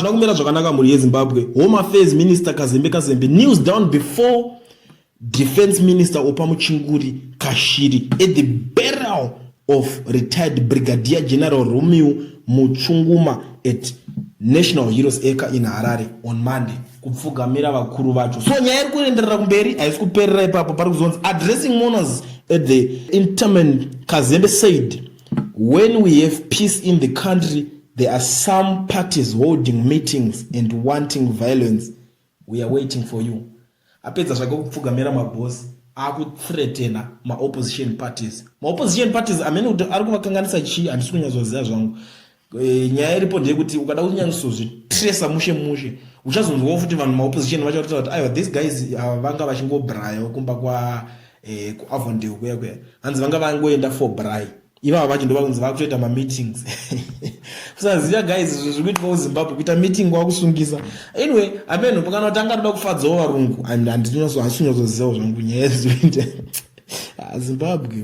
hazvina kumira zvakanaka mhuri yeZimbabwe. Home Affairs Minister Kazembe kneels down before Defense Minister Opamuchinguri Kashiri at the burial of retired Brigadier General Romeo Muchunguma at National Heroes Acre in Harare on Monday. Kupfugamira vakuru vacho. So nyaya iri kuenderera kumberi haisi kuperera ipapo pari kuzonzi addressing mourners at the interment. Kazembe said, when we have peace in the country, there are some parties holding meetings and wanting violence. We are waiting for you. Apedza zvake kupfugamira mabosi akuthreatena ma-opposition parties. Ma-opposition parties amene kuti ari kuvakanganisa chii handisi kunyatsoziva zvangu. Nyaya iripo ndeyekuti ukada kunyanyisozvitresa mushe uchazonzwawo futi vanhu ma-opposition vachataura kuti aiwa these guys vanga vachingobraya kumba kuavondale kuya hanzi vanga vangoenda for bray ivava vacho ndo vakunzi vakutoita ma-meetings. Kusaziva guys zviri kuitika kuZimbabwe kuita meeting wakusungisa. Anyway ameno pakana tanga toda kufadzawo varungu and handisi kunyatsozivawo zvangu nyaya dzinoita Zimbabwe.